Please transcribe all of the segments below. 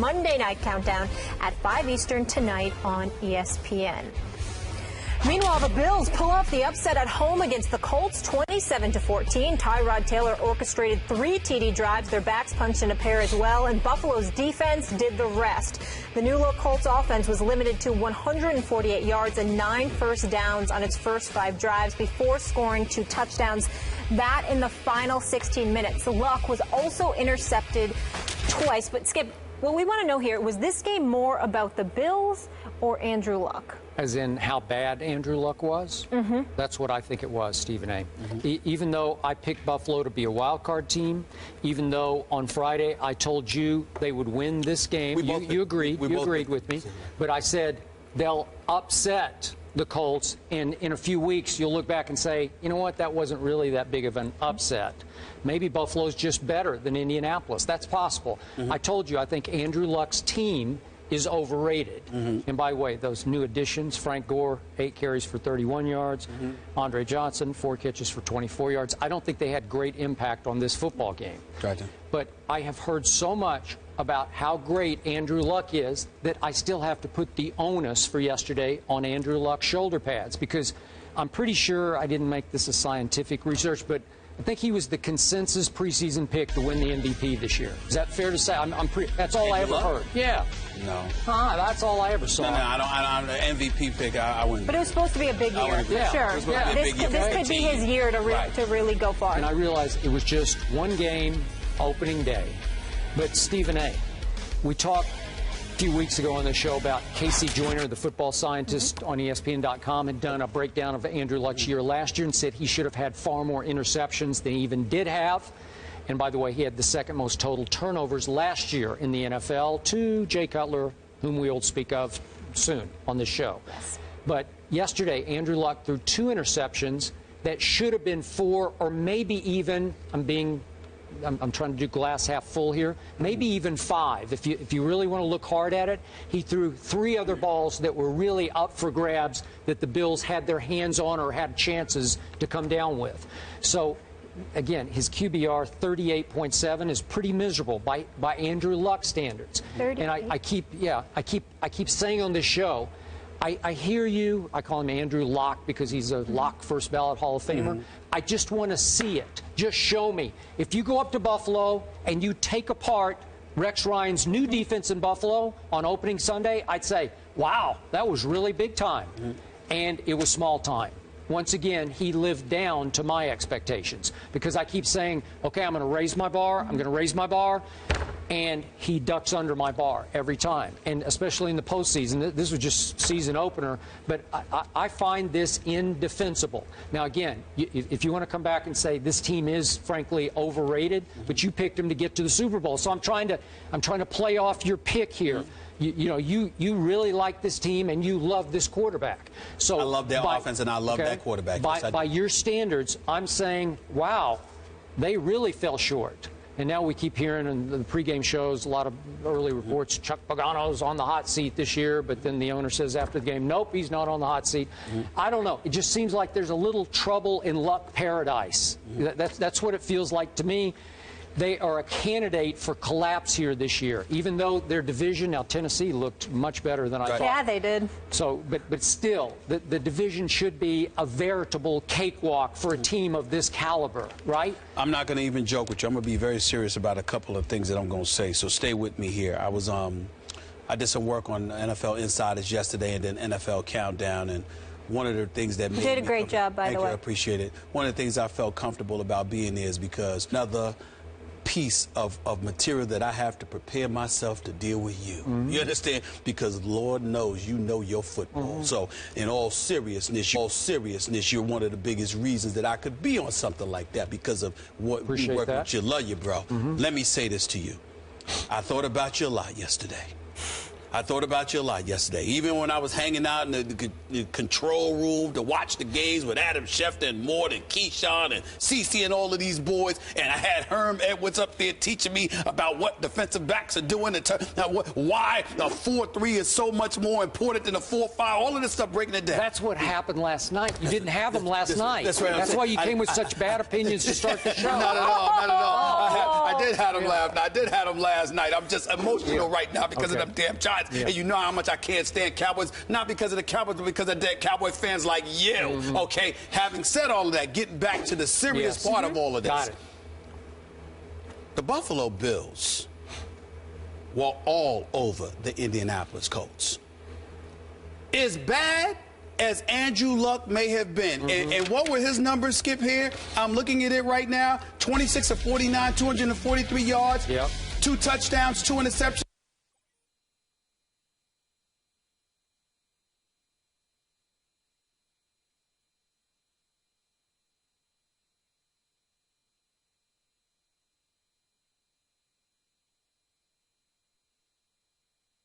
Monday Night Countdown at 5 Eastern tonight on ESPN. Meanwhile, the Bills pull off the upset at home against the Colts, 27-14. Tyrod Taylor orchestrated 3 TD drives. Their backs punched in a pair as well, and Buffalo's defense did the rest. The new-look Colts offense was limited to 148 yards and 9 first downs on its first 5 drives before scoring 2 touchdowns. That in the final 16 minutes. Luck was also intercepted twice. But, Skip, what we want to know here, was this game more about the Bills or Andrew Luck? As in how bad Andrew Luck was? Mm-hmm. That's what I think it was, Stephen A. Mm-hmm. Even though I picked Buffalo to be a wild card team, even though on Friday I told you they would win this game, you agreed with me, but I said they'll upset the Colts, and in a few weeks you'll look back and say, you know what, that wasn't really that big of an upset. Maybe Buffalo's just better than Indianapolis. That's possible. Mm-hmm. I told you I think Andrew Luck's team is overrated. Mm-hmm. And by the way, those new additions, Frank Gore, 8 carries for 31 yards, mm-hmm. Andre Johnson, 4 catches for 24 yards. I don't think they had great impact on this football game. Gotcha. But I have heard so much about how great Andrew Luck is that I still have to put the onus for yesterday on Andrew Luck's shoulder pads, because I'm pretty sure, I didn't make this a scientific research, but I think he was the consensus preseason pick to win the MVP this year. Is that fair to say? That's all I ever heard. Yeah. No. That's all I ever saw. No, I don't. MVP pick, I wouldn't. But it was supposed to be a big year. Yeah. Sure. Yeah. This could be his year to really go far. And I realized it was just one game, opening day. But Stephen A., we talked a few weeks ago on the show about Casey Joyner, the football scientist on ESPN.com, had done a breakdown of Andrew Luck's year last year and said he should have had far more interceptions than he even did have. And by the way, he had the second most total turnovers last year in the NFL to Jay Cutler, whom we will speak of soon on this show. Yes. But yesterday, Andrew Luck threw 2 interceptions that should have been 4 or maybe even, I'm trying to do glass half full here, maybe even 5. If you really want to look hard at it, he threw 3 other balls that were really up for grabs that the Bills had their hands on or had chances to come down with. So, again, his QBR 38.7 is pretty miserable by Andrew Luck standards. 38. And I keep saying on this show, I hear you. I call him Andrew Luck because he's a Luck first ballot Hall of Famer. Mm-hmm. I just want to see it. Just show me. If you go up to Buffalo and you take apart Rex Ryan's new defense in Buffalo on opening Sunday, I'd say, wow, that was really big time. Mm-hmm. And it was small time. Once again, he lived down to my expectations because I keep saying, okay, I'm going to raise my bar. I'm going to raise my bar. And he ducks under my bar every time, and especially in the postseason. This was just season opener, but I find this indefensible. Now, again, if you want to come back and say this team is, frankly, overrated, but you picked him to get to the Super Bowl, so I'm trying to play off your pick here. You really like this team and you love this quarterback. So I love their offense and I love that quarterback. By your standards, I'm saying, wow, they really fell short. And now we keep hearing in the pregame shows a lot of early reports, Chuck Pagano's on the hot seat this year, but then the owner says after the game, nope, he's not on the hot seat. I don't know. It just seems like there's a little trouble in Luck paradise. That's what it feels like to me. They are a candidate for collapse here this year, even though their division, now Tennessee looked much better than I thought. Yeah, they did. So, but still, the division should be a veritable cakewalk for a team of this caliber, right? I'm not going to even joke with you. I'm going to be very serious about a couple of things that I'm going to say, so stay with me here. I did some work on NFL Insiders yesterday and then NFL Countdown, and one of the things that made me... You did a great job, by the way. Thank you, I appreciate it. One of the things I felt comfortable about being there is because another piece of material that I have to prepare myself to deal with you. You understand? Because Lord knows you know your football. So in all seriousness, you're one of the biggest reasons that I could be on something like that because of what we work with you. Love you, bro. Let me say this to you. I thought about you a lot yesterday. I thought about you a lot yesterday. Even when I was hanging out in the control room to watch the games with Adam Schefter and Mort and Keyshawn and CeCe and all of these boys, and I had Herm Edwards up there teaching me about what defensive backs are doing, why the 4-3 is so much more important than the 4-5, all of this stuff, breaking it down. That's what happened last night. You didn't have them last night. That's right. That's why you came with such bad opinions to start the show. Not at all, not at all. I did have them last night. I did have them last night. I'm just emotional right now because of them damn Giants. And you know how much I can't stand Cowboys, not because of the Cowboys, but because of dead Cowboy fans like you. Okay, having said all of that, getting back to the serious part of all of this. Got it. The Buffalo Bills were all over the Indianapolis Colts. As bad as Andrew Luck may have been, and what were his numbers, Skip, here? I'm looking at it right now. 26 of 49, 243 yards, 2 touchdowns, 2 interceptions.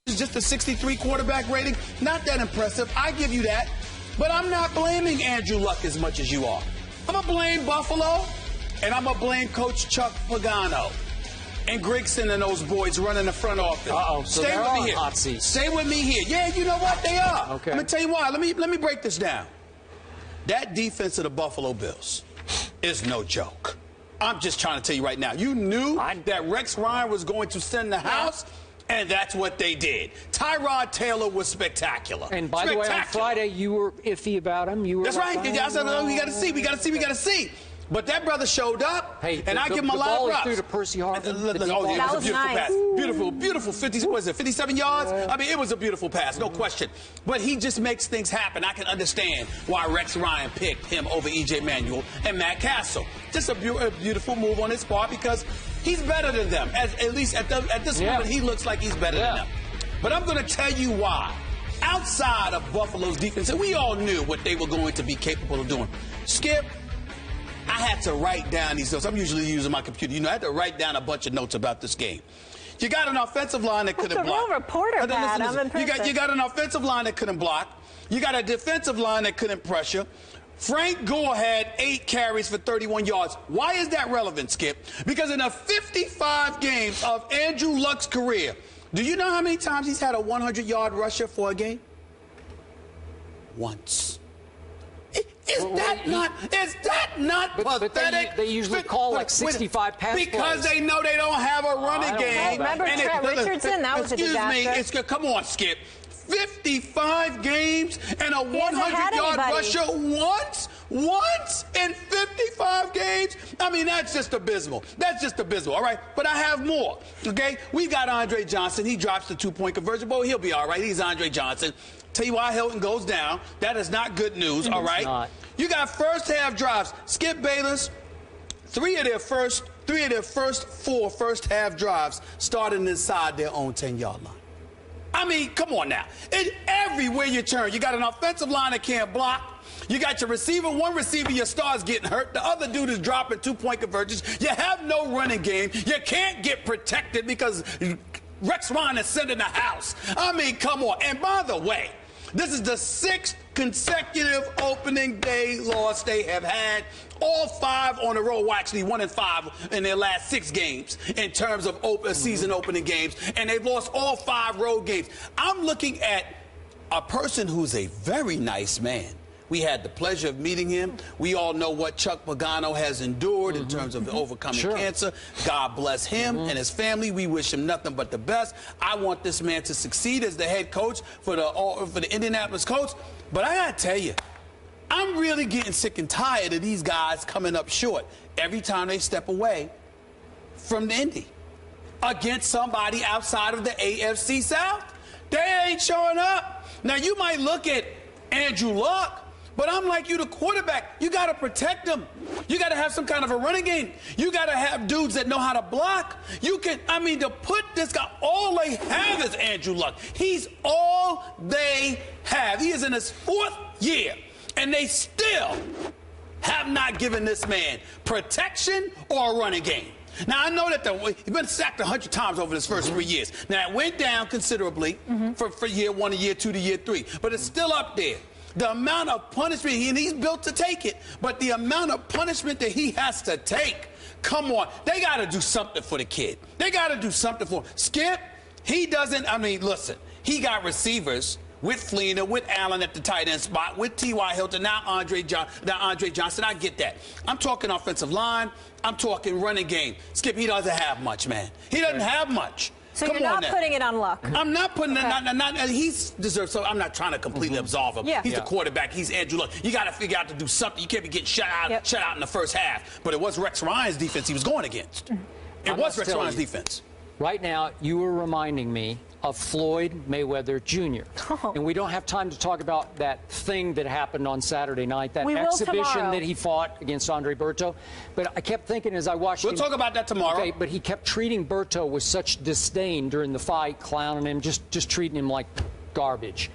Just a 63 quarterback rating. Not that impressive. I give you that. But I'm not blaming Andrew Luck as much as you are. I'm going to blame Buffalo, and I'm going to blame Coach Chuck Pagano and Grigson and those boys running the front office. So Stay they're with me on here. hot seat. Stay with me here. Yeah, you know what? They are. Okay. Let me tell you why. Let me break this down. That defense of the Buffalo Bills is no joke. I'm just trying to tell you right now. You knew that Rex Ryan was going to send the house. And that's what they did. Tyrod Taylor was spectacular. And by the way, on Friday, you were iffy about him. You were. That's right. I said, no, we got to see. We got to see. But that brother showed up, and I give him a lot of props. Through to Percy Harvin. It was a beautiful pass. Beautiful 57 yards? I mean, it was a beautiful pass, no question. But he just makes things happen. I can understand why Rex Ryan picked him over E.J. Manuel and Matt Castle. Just a beautiful move on his part because he's better than them. At least at this moment, he looks like he's better than them. But I'm going to tell you why. Outside of Buffalo's defense, and we all knew what they were going to be capable of doing. Skip, I had to write down these notes. I'm usually using my computer. You know, I had to write down a bunch of notes about this game. You got an offensive line that couldn't block. That's a real reporter, Pat. I'm impressed. You got an offensive line that couldn't block. You got a defensive line that couldn't pressure. Frank Gore had 8 carries for 31 yards. Why is that relevant, Skip? Because in the 55 games of Andrew Luck's career, do you know how many times he's had a 100-yard rusher for a game? Once. Is that not pathetic? They usually call like 65 pass plays. Because they know they don't have a running game. Remember Trent Richardson? That was a disaster. Come on, Skip. 55 games and a 100-yard rusher once in 55 games? I mean, that's just abysmal. That's just abysmal, all right? But I have more, okay? We got Andre Johnson. He drops the 2-point conversion. Boy, he'll be all right. He's Andre Johnson. Tell you why Hilton goes down. That is not good news, all right? Not. You got first-half drives. Skip Bayless, three of their first 4 first-half drives starting inside their own 10-yard line. I mean, come on now. Everywhere you turn, you got an offensive line that can't block. You got your receiver, one receiver, your star's getting hurt. The other dude is dropping 2-point conversions. You have no running game. You can't get protected because Rex Ryan is sending the house. I mean, come on. And by the way, this is the 6th consecutive opening day loss they have had. All 5 on the road. Well, actually 1 and 5 in their last 6 games in terms of season opening games. And they've lost all 5 road games. I'm looking at a person who's a very nice man. We had the pleasure of meeting him. We all know what Chuck Pagano has endured in terms of overcoming cancer. God bless him and his family. We wish him nothing but the best. I want this man to succeed as the head coach for the Indianapolis Colts. But I got to tell you, I'm really getting sick and tired of these guys coming up short every time they step away from the Indy against somebody outside of the AFC South. They ain't showing up. Now, you might look at Andrew Luck, but I'm like you, the quarterback. You got to protect them. You got to have some kind of a running game. You got to have dudes that know how to block. To put this guy, all they have is Andrew Luck. He's all they have. He is in his 4th year, and they still have not given this man protection or a running game. Now, I know that he's been sacked 100 times over his first 3 years. Now, it went down considerably for year 1 to year 2 to year 3, but it's still up there. The amount of punishment, and he's built to take it, but the amount of punishment that he has to take, come on. They got to do something for the kid. They got to do something for him. Skip, he doesn't, I mean, listen, he got receivers with Fleener, with Allen at the tight end spot, with T.Y. Hilton, now Andre Johnson. I get that. I'm talking offensive line. I'm talking running game. Skip, he doesn't have much, man. He doesn't have much. So you're not putting it on Luck? I'm not putting it, he's deserved, so I'm not trying to completely absolve him. Yeah. He's the quarterback. He's Andrew Luck. You got to figure out to do something. You can't be getting shut out in the first half. But it was Rex Ryan's defense he was going against. It was Rex Ryan's defense. Right now, you were reminding me of Floyd Mayweather Jr. Oh. And we don't have time to talk about that thing that happened on Saturday night, that we exhibition that he fought against Andre Berto. But I kept thinking as I watched him. We'll talk about that tomorrow. Okay, but he kept treating Berto with such disdain during the fight, clowning him, just treating him like garbage.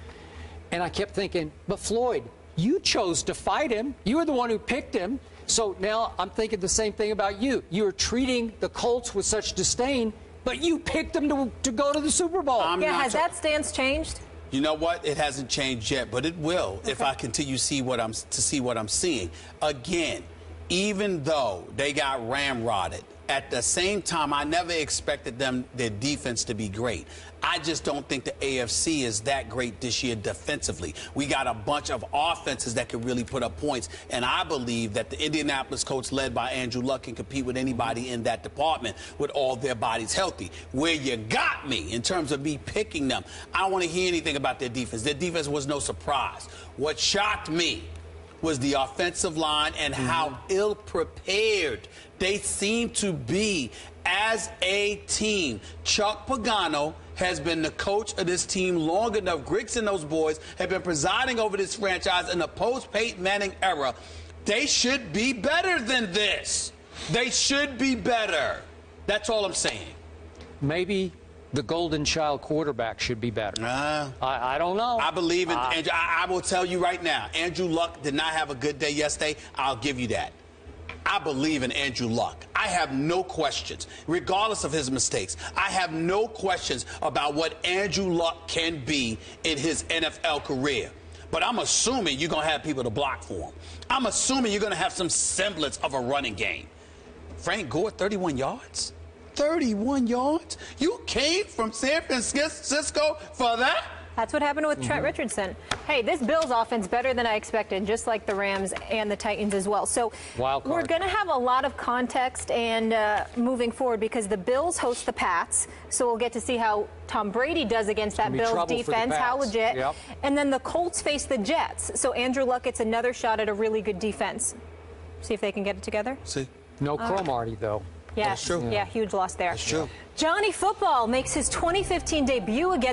And I kept thinking, but Floyd, you chose to fight him. You were the one who picked him. So now I'm thinking the same thing about you. You're treating the Colts with such disdain, but you picked them to go to the Super Bowl. Has that stance changed? You know what? It hasn't changed yet, but it will if I continue to see what I'm seeing. Again, even though they got ramrodded, at the same time, I never expected their defense to be great. I just don't think the AFC is that great this year defensively. We got a bunch of offenses that can really put up points, and I believe that the Indianapolis Colts, led by Andrew Luck, can compete with anybody in that department with all their bodies healthy. Where you got me in terms of me picking them, I don't want to hear anything about their defense. Their defense was no surprise. What shocked me was the offensive line and how ill-prepared they seem to be as a team. Chuck Pagano has been the coach of this team long enough. Griggs and those boys have been presiding over this franchise in the post-Peyton Manning era. They should be better than this. They should be better. That's all I'm saying. Maybe the golden child quarterback should be better. I don't know. I believe in Andrew. I will tell you right now, Andrew Luck did not have a good day yesterday. I'll give you that. I believe in Andrew Luck. I have no questions, regardless of his mistakes. I have no questions about what Andrew Luck can be in his NFL career. But I'm assuming you're going to have people to block for him. I'm assuming you're going to have some semblance of a running game. Frank Gore, 31 yards? 31 yards? You came from San Francisco for that? That's what happened with Trent Richardson. Hey, this Bills offense better than I expected, just like the Rams and the Titans as well. So we're going to have a lot of context and moving forward because the Bills host the Pats. So we'll get to see how Tom Brady does against that Bills defense, how legit. Yep. And then the Colts face the Jets. So Andrew Luck gets another shot at a really good defense. See if they can get it together. See. No Cromartie, though. Yes. That's true. Yeah, huge loss there. That's true. Johnny Football makes his 2015 debut against